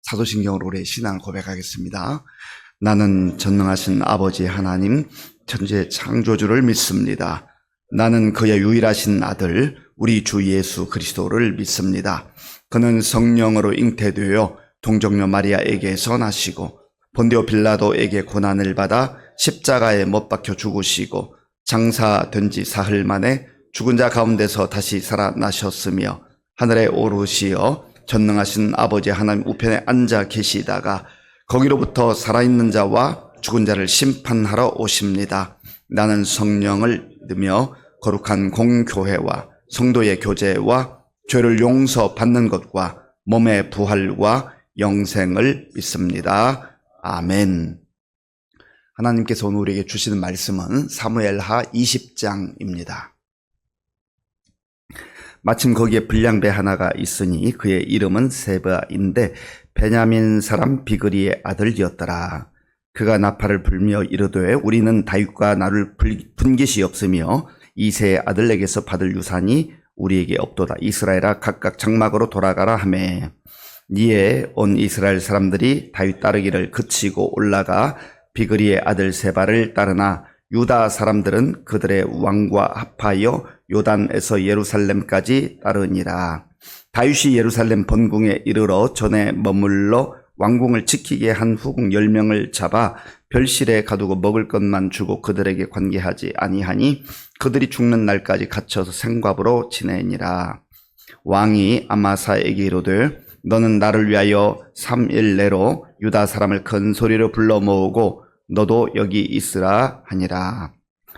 사도신경으로 우리의 신앙을 고백하겠습니다. 나는 전능하신 아버지 하나님 천지의 창조주를 믿습니다. 나는 그의 유일하신 아들 우리 주 예수 그리스도를 믿습니다. 그는 성령으로 잉태되어 동정녀 마리아에게서 나시고 본디오 빌라도에게 고난을 받아 십자가에 못 박혀 죽으시고 장사된 지 사흘 만에 죽은 자 가운데서 다시 살아나셨으며 하늘에 오르시어 전능하신 아버지 하나님 우편에 앉아 계시다가 거기로부터 살아있는 자와 죽은 자를 심판하러 오십니다. 나는 성령을 믿으며 거룩한 공교회와 성도의 교제와 죄를 용서받는 것과 몸의 부활과 영생을 믿습니다. 아멘. 하나님께서 오늘 우리에게 주시는 말씀은 사무엘하 20장입니다. 마침 거기에 불량배 하나가 있으니 그의 이름은 세바인데 베냐민 사람 비그리의 아들이었더라. 그가 나팔을 불며 이르되 우리는 다윗과 나를 분깃이 없으며 이새의 아들에게서 받을 유산이 우리에게 없도다. 이스라엘아 각각 장막으로 돌아가라 하매 이에 온 이스라엘 사람들이 다윗 따르기를 그치고 올라가 비그리의 아들 세바를 따르나 유다 사람들은 그들의 왕과 합하여 요단에서 예루살렘까지 따르니라. 다윗이 예루살렘 본궁에 이르러 전에 머물러 왕궁을 지키게 한 후궁 10명을 잡아 별실에 가두고 먹을 것만 주고 그들에게 관계하지 아니하니 그들이 죽는 날까지 갇혀서 생과부로 지내니라. 왕이 아마사에게 이르되 너는 나를 위하여 3일 내로 유다 사람을 큰 소리로 불러 모으고 너도 여기 있으라 하니라.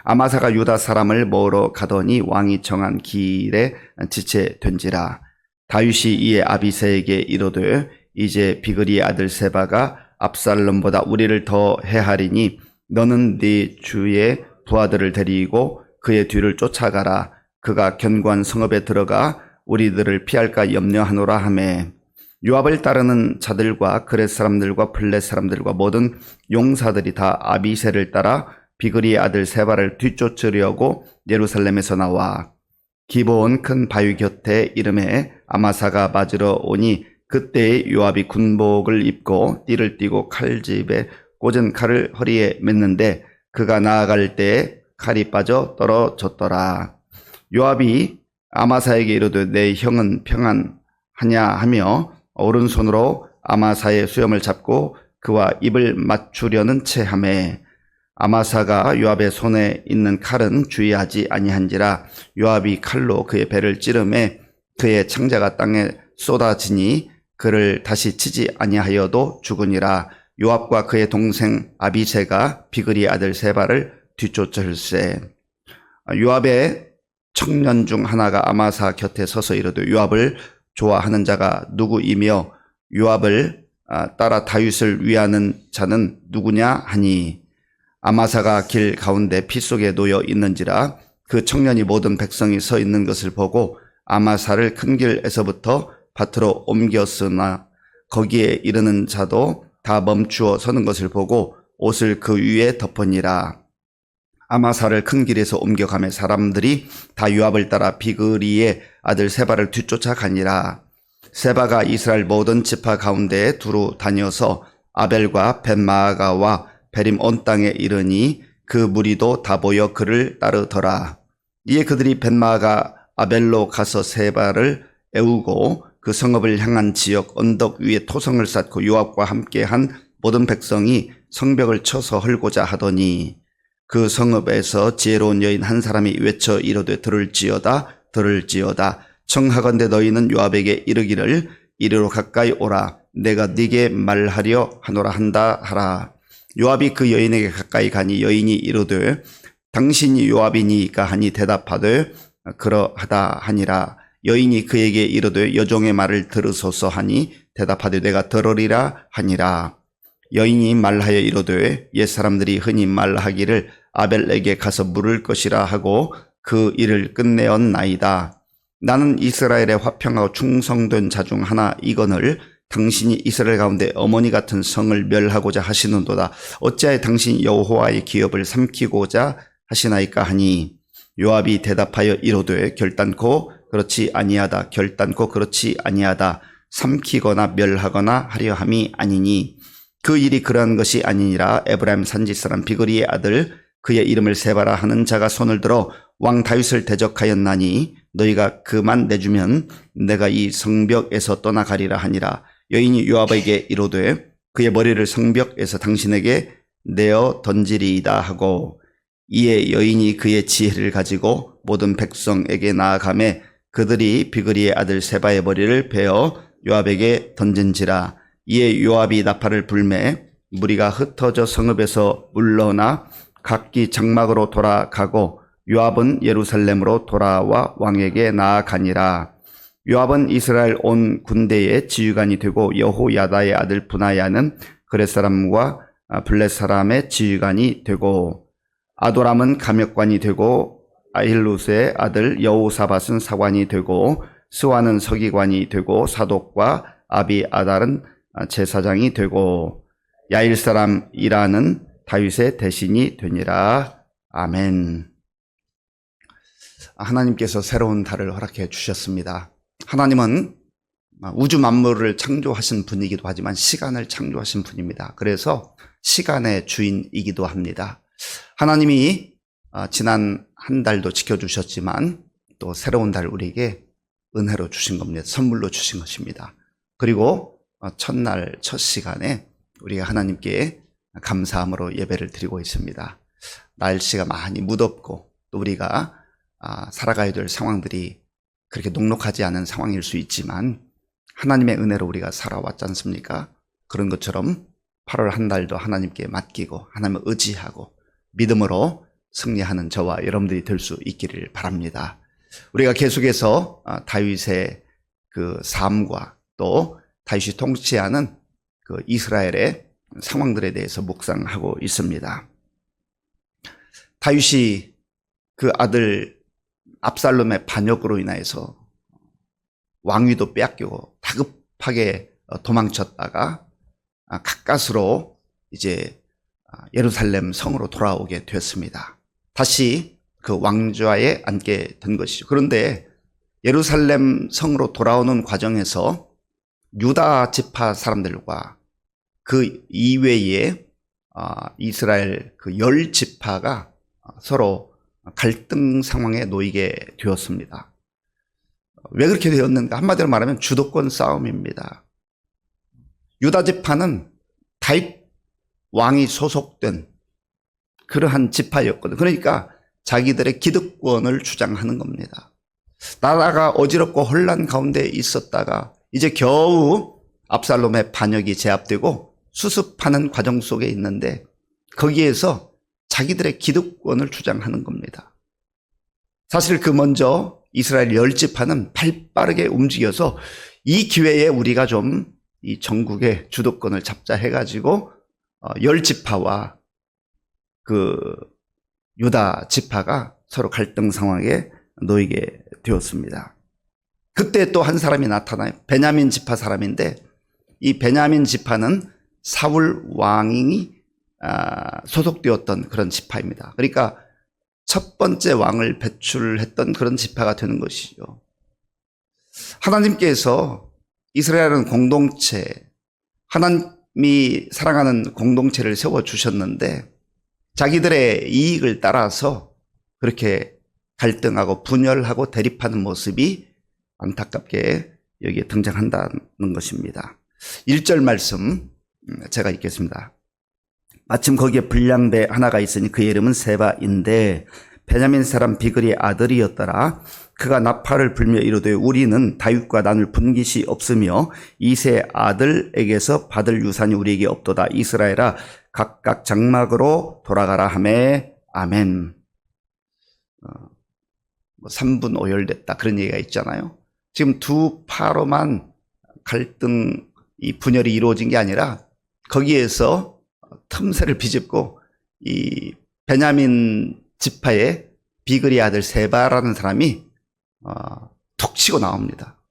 아마사가 유다 사람을 모으러 가더니 왕이 정한 길에 지체된지라. 다윗이 이에 아비새에게 이르되 이제 비그리의 아들 세바가 압살롬보다 우리를 더 해하리니 너는 네 주의 부하들을 데리고 그의 뒤를 쫓아가라. 그가 견고한 성읍에 들어가 우리들을 피할까 염려하노라 하매 요압을 따르는 자들과 그렛 사람들과 블렛 사람들과 모든 용사들이 다 아비새를 따라 비그리의 아들 세바를 뒤쫓으려고 예루살렘에서 나와 기브온 큰 바위 곁에 이름에 아마사가 맞으러 오니 그때 요압이 군복을 입고 띠를 띠고 칼집에 꽂은 칼을 허리에 맸는데 그가 나아갈 때 칼이 빠져 떨어졌더라. 요압이 아마사에게 이르되 내 형은 평안하냐 하며 오른손으로 아마사의 수염을 잡고 그와 입을 맞추려는 채 하매 아마사가 요압의 손에 있는 칼은 주의하지 아니한지라. 요압이 칼로 그의 배를 찌르매 그의 창자가 땅에 쏟아지니 그를 다시 치지 아니하여도 죽으니라. 요압과 그의 동생 아비새가 비그리의 아들 세바를 뒤쫓을세. 요압의 청년 중 하나가 아마사 곁에 서서 이르되 요압을 좋아하는 자가 누구이며 요압을 따라 다윗을 위하는 자는 누구냐 하니 아마사가 길 가운데 피 속에 놓여 있는지라. 그 청년이 모든 백성이 서 있는 것을 보고 아마사를 큰 길에서부터 밭으로 옮겼으나 거기에 이르는 자도 다 멈추어 서는 것을 보고 옷을 그 위에 덮으니라. 아마사를 큰 길에서 옮겨가며 사람들이 다 요압을 따라 비그리의 아들 세바를 뒤쫓아가니라. 세바가 이스라엘 모든 지파 가운데에 두루 다녀서 아벨과 벳마아가와 베림 온 땅에 이르니 그 무리도 다 모여 그를 따르더라. 이에 그들이 벳마아가 아벨로 가서 세바를 애우고 그 성읍을 향한 지역 언덕 위에 토성을 쌓고 요압과 함께한 모든 백성이 성벽을 쳐서 헐고자 하더니 그 성읍에서 지혜로운 여인 한 사람이 외쳐 이르되 들을지어다 들을지어다 청하건대 너희는 요압에게 이르기를 이리로 가까이 오라 내가 네게 말하려 하노라 한다 하라. 요압이 그 여인에게 가까이 가니 여인이 이르되 당신이 요압이니까 하니 대답하되 그러하다 하니라. 여인이 그에게 이르되 여종의 말을 들으소서 하니 대답하되 내가 들으리라 하니라. 여인이 말하여 이르되 옛사람들이 흔히 말하기를 아벨에게 가서 물을 것이라 하고 그 일을 끝내었나이다. 나는 이스라엘의 화평하고 충성된 자 중 하나이거늘 당신이 이스라엘 가운데 어머니 같은 성을 멸하고자 하시는도다. 어찌하여 당신이 여호와의 기업을 삼키고자 하시나이까 하니 요압이 대답하여 이르되 결단코 그렇지 아니하다. 결단코 그렇지 아니하다. 삼키거나 멸하거나 하려 함이 아니니 그 일이 그러한 것이 아니니라. 에브라임 산지 사람 비그리의 아들 그의 이름을 세바라 하는 자가 손을 들어 왕 다윗을 대적하였나니 너희가 그만 내주면 내가 이 성벽에서 떠나가리라 하니라. 여인이 요압에게 이르되 그의 머리를 성벽에서 당신에게 내어 던지리이다 하고, 이에 여인이 그의 지혜를 가지고 모든 백성에게 나아가매 그들이 비그리의 아들 세바의 머리를 베어 요압에게 던진지라. 이에 요압이 나팔을 불매 무리가 흩어져 성읍에서 물러나 각기 장막으로 돌아가고 요압은 예루살렘으로 돌아와 왕에게 나아가니라. 요압은 이스라엘 온 군대의 지휘관이 되고 여호야다의 아들 브나야는 그렛 사람과 블렛 사람의 지휘관이 되고 아도람은 감역관이 되고 아힐루스의 아들 여호사밧은 사관이 되고 스와는 서기관이 되고 사독과 아비아달은 제사장이 되고 야일 사람 이라는 다윗의 대신이 되니라. 아멘. 하나님께서 새로운 달을 허락해 주셨습니다. 하나님은 우주 만물을 창조하신 분이기도 하지만 시간을 창조하신 분입니다. 그래서 시간의 주인이기도 합니다. 하나님이 지난 한 달도 지켜주셨지만 또 새로운 달 우리에게 은혜로 주신 겁니다. 선물로 주신 것입니다. 그리고 첫날 첫 시간에 우리가 하나님께 감사함으로 예배를 드리고 있습니다. 날씨가 많이 무덥고 또 우리가 살아가야 될 상황들이 그렇게 녹록하지 않은 상황일 수 있지만 하나님의 은혜로 우리가 살아왔지 않습니까? 그런 것처럼 8월 한 달도 하나님께 맡기고 하나님을 의지하고 믿음으로 승리하는 저와 여러분들이 될 수 있기를 바랍니다. 우리가 계속해서 다윗의 그 삶과 또 다윗이 통치하는 그 이스라엘의 상황들에 대해서 묵상하고 있습니다. 다윗이 그 아들 압살롬의 반역으로 인해서 왕위도 빼앗기고 다급하게 도망쳤다가 가까스로 이제 예루살렘 성으로 돌아오게 됐습니다. 다시 그 왕좌에 앉게 된 것이죠. 그런데 예루살렘 성으로 돌아오는 과정에서 유다 지파 사람들과 그 이외에 이스라엘 그 10지파가 서로 갈등 상황에 놓이게 되었습니다. 왜 그렇게 되었는가? 한마디로 말하면 주도권 싸움입니다. 유다 지파는 다윗 왕이 소속된 그러한 지파였거든요. 그러니까 자기들의 기득권을 주장하는 겁니다. 나라가 어지럽고 혼란 가운데 있었다가 이제 겨우 압살롬의 반역이 제압되고 수습하는 과정 속에 있는데 거기에서 자기들의 기득권을 주장하는 겁니다. 사실 그 먼저 이스라엘 10지파는 발빠르게 움직여서 이 기회에 우리가 좀 이 전국의 주도권을 잡자 해가지고 10지파와 그 유다 지파가 서로 갈등 상황에 놓이게 되었습니다. 그때 또 한 사람이 나타나요. 베냐민 지파 사람인데 이 베냐민 지파는 사울 왕이 소속되었던 그런 지파입니다. 그러니까 첫 번째 왕을 배출했던 그런 지파가 되는 것이죠. 하나님께서 이스라엘은 공동체, 하나님이 사랑하는 공동체를 세워주셨는데 자기들의 이익을 따라서 그렇게 갈등하고 분열하고 대립하는 모습이 안타깝게 여기에 등장한다는 것입니다. 1절 말씀 제가 읽겠습니다. 마침 거기에 불량배 하나가 있으니 그의 이름은 세바인데 베냐민 사람 비그리의 아들이었더라. 그가 나팔을 불며 이르되 우리는 다윗과 나눌 분깃이 없으며 이 세 아들에게서 받을 유산이 우리에게 없도다. 이스라엘아 각각 장막으로 돌아가라 하매 아멘. 3분 오열됐다 그런 얘기가 있잖아요. 지금 두 파로만 갈등 이 분열이 이루어진 게 아니라 거기에서 틈새를 비집고 이 베냐민 지파의 비그리 아들 세바라는 사람이 툭 치고 나옵니다.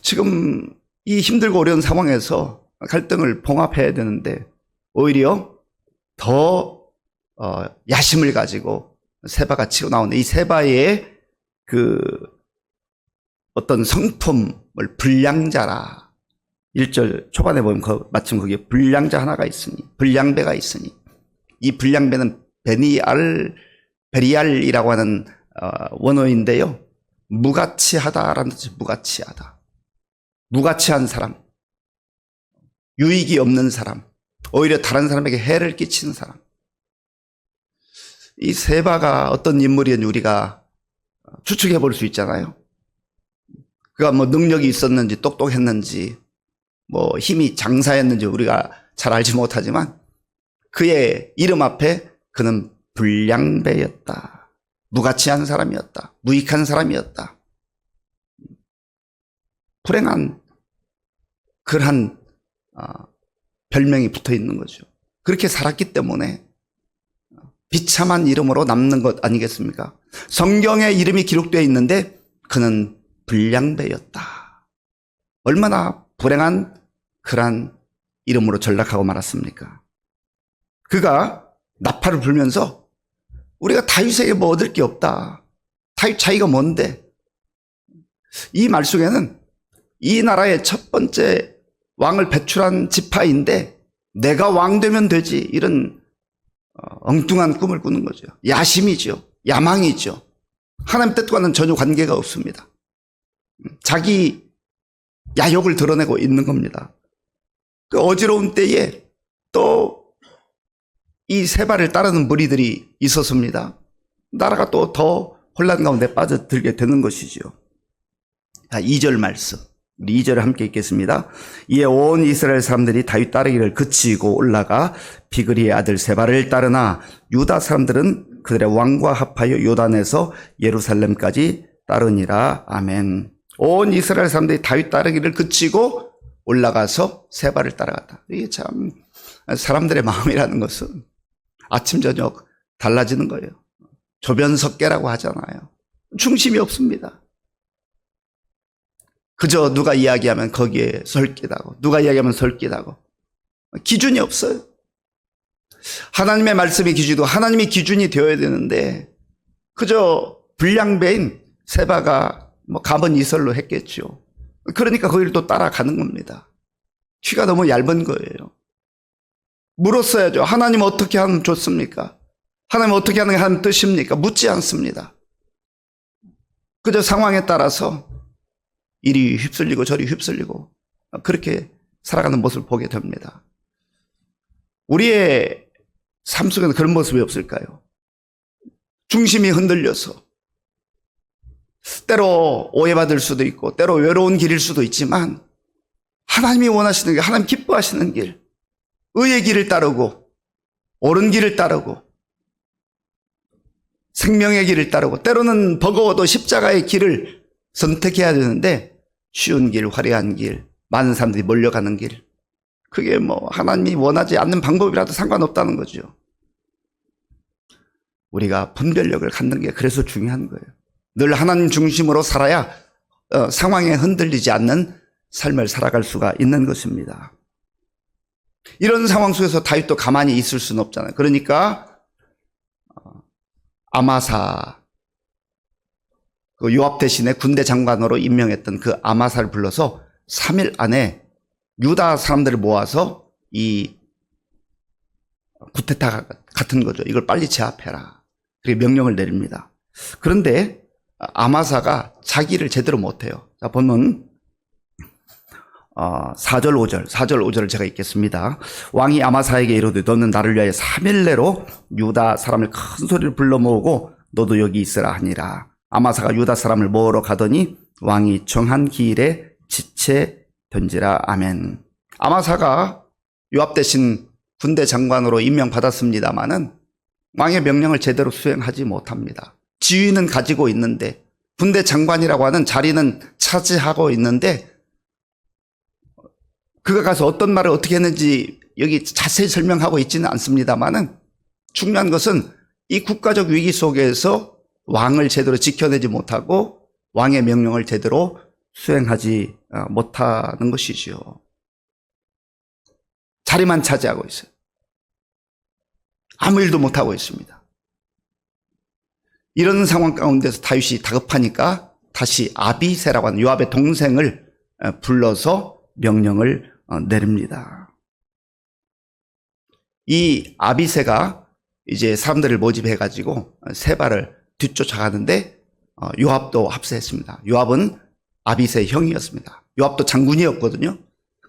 지금 이 힘들고 어려운 상황에서 갈등을 봉합해야 되는데 오히려 더 야심을 가지고 세바가 치고 나오는데 이 세바의 그 어떤 성품을 불량자라. 1절 초반에 보면 마침 거기에 불량자 하나가 있으니, 불량배가 있으니, 이 불량배는 베리알이라고 하는 원어인데요. 무가치하다라는 뜻이 무가치하다. 무가치한 사람, 유익이 없는 사람, 오히려 다른 사람에게 해를 끼치는 사람. 이 세바가 어떤 인물이었는지 우리가 추측해 볼 수 있잖아요. 그가 뭐 능력이 있었는지 똑똑했는지 뭐 힘이 장사했는지 우리가 잘 알지 못하지만 그의 이름 앞에 그는 불량배였다. 무가치한 사람이었다. 무익한 사람이었다. 불행한 그러한 별명이 붙어 있는 거죠. 그렇게 살았기 때문에 비참한 이름으로 남는 것 아니겠습니까? 성경에 이름이 기록되어 있는데 그는 불량배였다. 얼마나 불행한 그러한 이름으로 전락하고 말았습니까? 그가 나팔을 불면서 우리가 다윗에게 뭐 얻을 게 없다. 다윗 차이가 뭔데? 이 말 속에는 이 나라의 첫 번째 왕을 배출한 지파인데 내가 왕 되면 되지, 이런 엉뚱한 꿈을 꾸는 거죠. 야심이죠. 야망이죠. 하나님 뜻과는 전혀 관계가 없습니다. 자기 야욕을 드러내고 있는 겁니다. 그 어지러운 때에 또 이 세바를 따르는 무리들이 있었습니다. 나라가 또 더 혼란 가운데 빠져들게 되는 것이죠. 2절 말씀, 우리 2절을 함께 읽겠습니다. 이에 온 이스라엘 사람들이 다윗 따르기를 그치고 올라가 비그리의 아들 세바를 따르나 유다 사람들은 그들의 왕과 합하여 요단에서 예루살렘까지 따르니라. 아멘. 온 이스라엘 사람들이 다윗 따르기를 그치고 올라가서 세바를 따라갔다. 이게 참 사람들의 마음이라는 것은 아침 저녁 달라지는 거예요. 조변석계라고 하잖아요. 중심이 없습니다. 그저 누가 이야기하면 거기에 설깃하고 누가 이야기하면 설깃하고 기준이 없어요. 하나님의 말씀이 기준이고 하나님이 기준이 되어야 되는데 그저 불량배인 세바가 뭐 감은 이설로 했겠죠. 그러니까 거기를 또 따라가는 겁니다. 귀가 너무 얇은 거예요. 물었어야죠. 하나님 어떻게 하면 좋습니까? 하나님 어떻게 하는 게 하나님 뜻입니까? 묻지 않습니다. 그저 상황에 따라서 이리 휩쓸리고 저리 휩쓸리고 그렇게 살아가는 모습을 보게 됩니다. 우리의 삶 속에는 그런 모습이 없을까요? 중심이 흔들려서 때로 오해받을 수도 있고 때로 외로운 길일 수도 있지만 하나님이 원하시는 길, 하나님 기뻐하시는 길, 의의 길을 따르고 옳은 길을 따르고 생명의 길을 따르고 때로는 버거워도 십자가의 길을 선택해야 되는데 쉬운 길, 화려한 길, 많은 사람들이 몰려가는 길, 그게 뭐 하나님이 원하지 않는 방법이라도 상관없다는 거죠. 우리가 분별력을 갖는 게 그래서 중요한 거예요. 늘 하나님 중심으로 살아야 상황에 흔들리지 않는 삶을 살아갈 수가 있는 것입니다. 이런 상황 속에서 다윗도 가만히 있을 수는 없잖아요. 그러니까 아마사, 그 요압 대신에 군대 장관으로 임명했던 그 아마사를 불러서 3일 안에 유다 사람들을 모아서 이 쿠데타 같은 거죠. 이걸 빨리 제압해라. 그렇게 명령을 내립니다. 그런데 아마사가 자기를 제대로 못해요. 자, 보면 4절 5절을 제가 읽겠습니다. 왕이 아마사에게 이르되 너는 나를 위하여 3일 내로 유다 사람을 큰 소리를 불러 모으고 너도 여기 있으라 하니라. 아마사가 유다 사람을 모으러 가더니 왕이 정한 기일에 지체된지라. 아멘. 아마사가 요압 대신 군대 장관으로 임명받았습니다마는 왕의 명령을 제대로 수행하지 못합니다. 지위는 가지고 있는데 군대 장관이라고 하는 자리는 차지하고 있는데 그가 가서 어떤 말을 어떻게 했는지 여기 자세히 설명하고 있지는 않습니다만은 중요한 것은 이 국가적 위기 속에서 왕을 제대로 지켜내지 못하고 왕의 명령을 제대로 수행하지 못하는 것이지요. 자리만 차지하고 있어요. 아무 일도 못하고 있습니다. 이런 상황 가운데서 다윗이 다급하니까 다시 아비새라고 하는 요압의 동생을 불러서 명령을 내립니다. 이 아비새가 이제 사람들을 모집해가지고 세바를 뒤쫓아가는데 요압도 합세했습니다. 요압은 아비새의 형이었습니다. 요압도 장군이었거든요.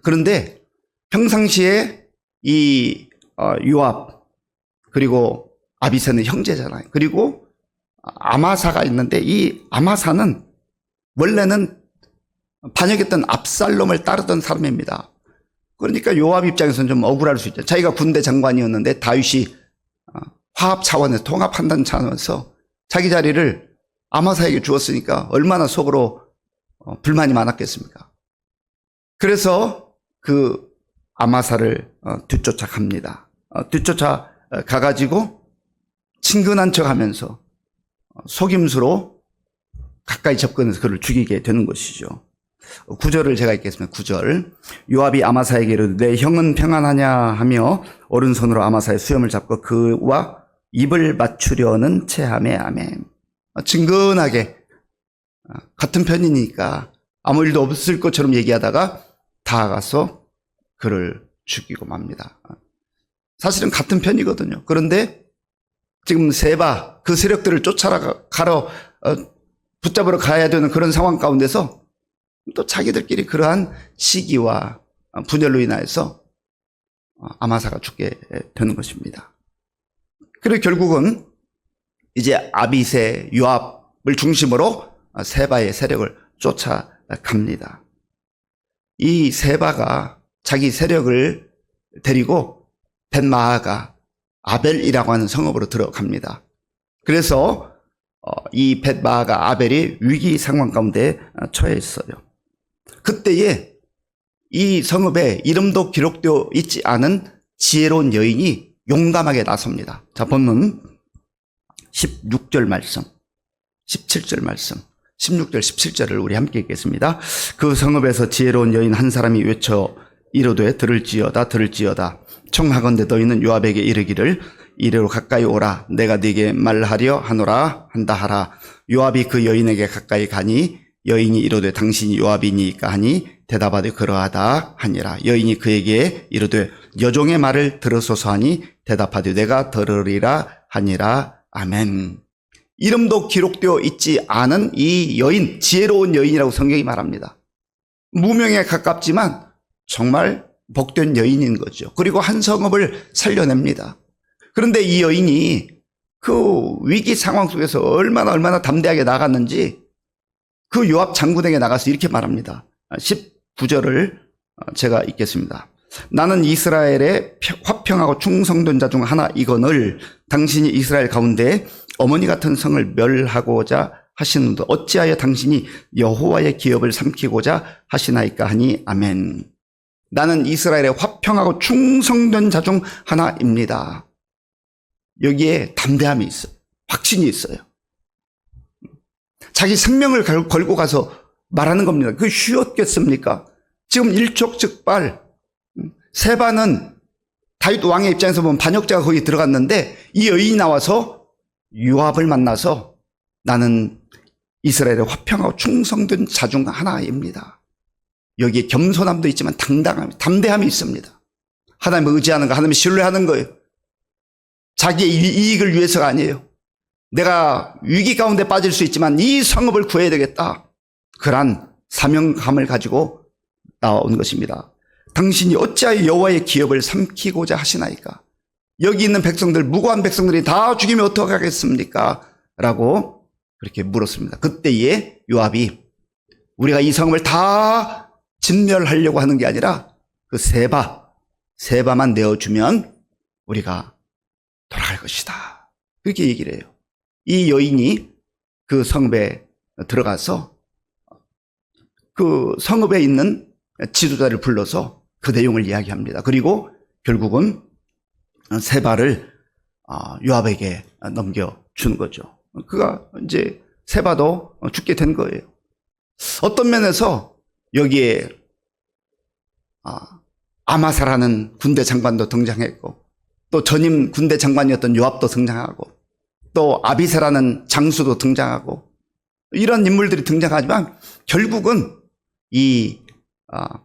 그런데 평상시에 이 요압 그리고 아비새는 형제잖아요. 그리고 아마사가 있는데 이 아마사는 원래는 반역했던 압살롬을 따르던 사람입니다. 그러니까 요압 입장에서는 좀 억울할 수 있죠. 자기가 군대 장관이었는데 다윗이 화합 차원에서 통합 판단 차원에서 자기 자리를 아마사에게 주었으니까 얼마나 속으로 불만이 많았겠습니까? 그래서 그 아마사를 뒤쫓아갑니다. 뒤쫓아가가지고 친근한 척하면서 속임수로 가까이 접근해서 그를 죽이게 되는 것이죠. 9절을 제가 읽겠습니다. 9절. 요압이 아마사에게 이르되 내 형은 평안하냐 하며 오른손으로 아마사의 수염을 잡고 그와 입을 맞추려는 체하매 아멘. 친근하게 같은 편이니까 아무 일도 없을 것처럼 얘기하다가 다가가서 그를 죽이고 맙니다. 사실은 같은 편이거든요. 그런데 지금 세바 그 세력들을 쫓아가러 붙잡으러 가야 되는 그런 상황 가운데서 또 자기들끼리 그러한 시기와 분열로 인하여서 아마사가 죽게 되는 것입니다. 그리고 결국은 이제 아비새 요압을 중심으로 세바의 세력을 쫓아갑니다. 이 세바가 자기 세력을 데리고 벳마아가 아벨이라고 하는 성읍으로 들어갑니다. 그래서 이 벳마아가 아벨이 위기 상황 가운데 처해 있어요. 그때에 이 성읍에 이름도 기록되어 있지 않은 지혜로운 여인이 용감하게 나섭니다. 자, 본문 16절 말씀, 17절 말씀, 16절, 17절을 우리 함께 읽겠습니다. 그 성읍에서 지혜로운 여인 한 사람이 외쳐 이르되 들을지어다 들을지어다 청하건대 너희는 요압에게 이르기를 이리로 가까이 오라 내가 네게 말하려 하노라 한다 하라. 요압이 그 여인에게 가까이 가니 여인이 이르되 당신이 요압이니까 하니 대답하되 그러하다 하니라. 여인이 그에게 이르되 여종의 말을 들으소서 하니 대답하되 내가 들으리라 하니라. 아멘. 이름도 기록되어 있지 않은 이 여인, 지혜로운 여인이라고 성경이 말합니다. 무명에 가깝지만 정말 복된 여인인 거죠. 그리고 한 성읍을 살려냅니다. 그런데 이 여인이 그 위기 상황 속에서 얼마나 담대하게 나갔는지 그 요압 장군에게 나가서 이렇게 말합니다. 19절을 제가 읽겠습니다. 나는 이스라엘의 화평하고 충성된 자 중 하나이거늘 당신이 이스라엘 가운데 어머니 같은 성을 멸하고자 하시는데 어찌하여 당신이 여호와의 기업을 삼키고자 하시나이까 하니 아멘. 나는 이스라엘의 화평하고 충성된 자 중 하나입니다. 여기에 담대함이 있어요. 확신이 있어요. 자기 생명을 걸고 가서 말하는 겁니다. 그게 쉬웠겠습니까? 지금 일촉즉발. 세바는 다윗 왕의 입장에서 보면 반역자가 거기 들어갔는데 이 여인이 나와서 요압을 만나서 나는 이스라엘의 화평하고 충성된 자 중 하나입니다. 여기에 겸손함도 있지만 담대함이 있습니다. 하나님을 의지하는 거, 하나님을 신뢰하는 거예요. 자기의 이익을 위해서가 아니에요. 내가 위기 가운데 빠질 수 있지만 이 성읍을 구해야 되겠다. 그러한 사명감을 가지고 나온 것입니다. 당신이 어찌하여 여호와의 기업을 삼키고자 하시나이까? 여기 있는 백성들, 무고한 백성들이 다 죽이면 어떡하겠습니까? 라고 그렇게 물었습니다. 그때에 요압이 우리가 이 성읍을 다 진멸하려고 하는 게 아니라 그 세바만 내어주면 우리가 돌아갈 것이다. 그렇게 얘기를 해요. 이 여인이 그 성읍에 들어가서 그 성읍에 있는 지도자를 불러서 그 내용을 이야기합니다. 그리고 결국은 세바를 요압에게 넘겨준 거죠. 그가 이제 세바도 죽게 된 거예요. 어떤 면에서 여기에 아마사라는 군대 장관도 등장했고 또 전임 군대 장관이었던 요압도 등장하고 또 아비새라는 장수도 등장하고 이런 인물들이 등장하지만 결국은 이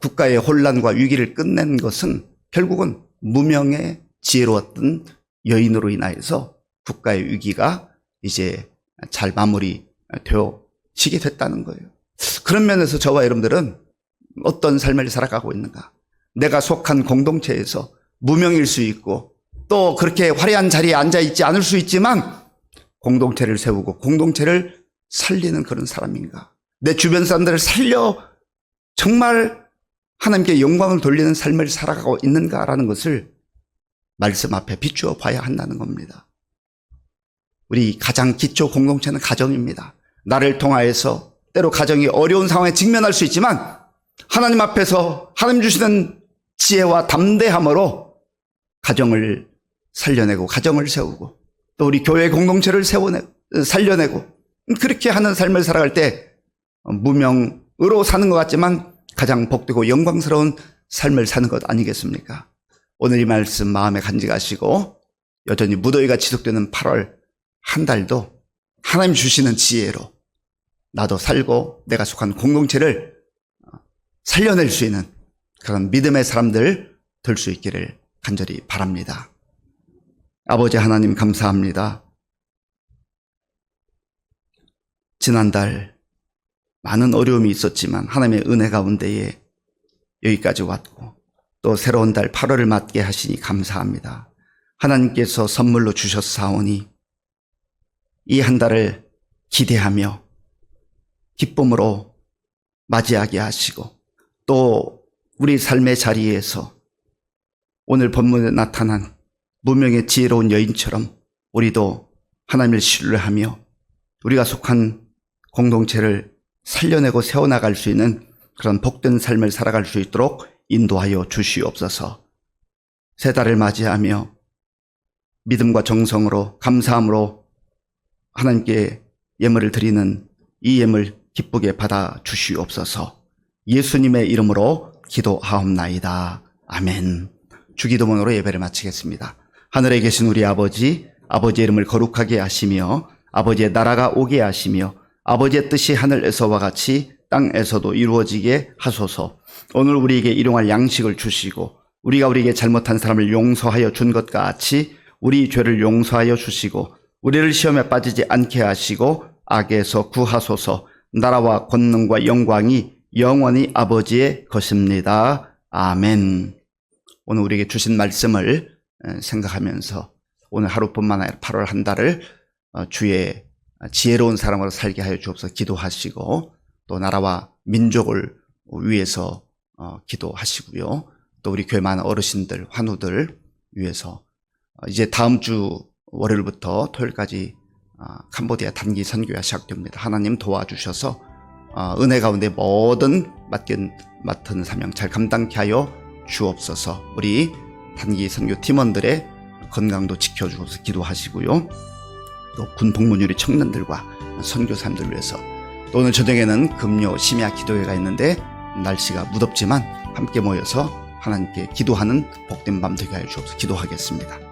국가의 혼란과 위기를 끝낸 것은 결국은 무명의 지혜로웠던 여인으로 인하여서 국가의 위기가 이제 잘 마무리되어지게 됐다는 거예요. 그런 면에서 저와 여러분들은 어떤 삶을 살아가고 있는가? 내가 속한 공동체에서 무명일 수 있고 또 그렇게 화려한 자리에 앉아있지 않을 수 있지만 공동체를 세우고 공동체를 살리는 그런 사람인가? 내 주변 사람들을 살려 정말 하나님께 영광을 돌리는 삶을 살아가고 있는가라는 것을 말씀 앞에 비추어 봐야 한다는 겁니다. 우리 가장 기초 공동체는 가정입니다. 나를 통하여서 때로 가정이 어려운 상황에 직면할 수 있지만 하나님 앞에서 하나님 주시는 지혜와 담대함으로 가정을 살려내고 가정을 세우고 또 우리 교회 공동체를 살려내고 그렇게 하는 삶을 살아갈 때 무명으로 사는 것 같지만 가장 복되고 영광스러운 삶을 사는 것 아니겠습니까? 오늘 이 말씀 마음에 간직하시고 여전히 무더위가 지속되는 8월 한 달도 하나님 주시는 지혜로 나도 살고 내가 속한 공동체를 살려낼 수 있는 그런 믿음의 사람들 될 수 있기를 간절히 바랍니다. 아버지 하나님 감사합니다. 지난달 많은 어려움이 있었지만 하나님의 은혜 가운데에 여기까지 왔고 또 새로운 달 8월을 맞게 하시니 감사합니다. 하나님께서 선물로 주셨사오니 이 한 달을 기대하며 기쁨으로 맞이하게 하시고 또 우리 삶의 자리에서 오늘 본문에 나타난 무명의 지혜로운 여인처럼 우리도 하나님을 신뢰하며 우리가 속한 공동체를 살려내고 세워나갈 수 있는 그런 복된 삶을 살아갈 수 있도록 인도하여 주시옵소서. 새 달을 맞이하며 믿음과 정성으로 감사함으로 하나님께 예물을 드리는 이 예물 기쁘게 받아 주시옵소서. 예수님의 이름으로 기도하옵나이다. 아멘. 주기도문으로 예배를 마치겠습니다. 하늘에 계신 우리 아버지, 아버지의 이름을 거룩하게 하시며 아버지의 나라가 오게 하시며 아버지의 뜻이 하늘에서와 같이 땅에서도 이루어지게 하소서. 오늘 우리에게 일용할 양식을 주시고 우리가 우리에게 잘못한 사람을 용서하여 준 것과 같이 우리 죄를 용서하여 주시고 우리를 시험에 빠지지 않게 하시고 악에서 구하소서. 나라와 권능과 영광이 영원히 아버지의 것입니다. 아멘. 오늘 우리에게 주신 말씀을 생각하면서 오늘 하루뿐만 아니라 8월 한 달을 주의 지혜로운 사람으로 살게 하여 주옵소서. 기도하시고 또 나라와 민족을 위해서 기도하시고요. 또 우리 교회 많은 어르신들, 환우들 위해서 이제 다음 주 월요일부터 토요일까지 캄보디아 단기 선교가 시작됩니다. 하나님 도와주셔서 은혜 가운데 모든 맡은 사명 잘 감당케 하여 주옵소서. 우리 단기 선교 팀원들의 건강도 지켜주셔서 기도하시고요. 또 군 복무율이 청년들과 선교사님들 위해서 또 오늘 저녁에는 금요 심야 기도회가 있는데 날씨가 무덥지만 함께 모여서 하나님께 기도하는 복된 밤 되게 하여 주옵소서. 기도하겠습니다.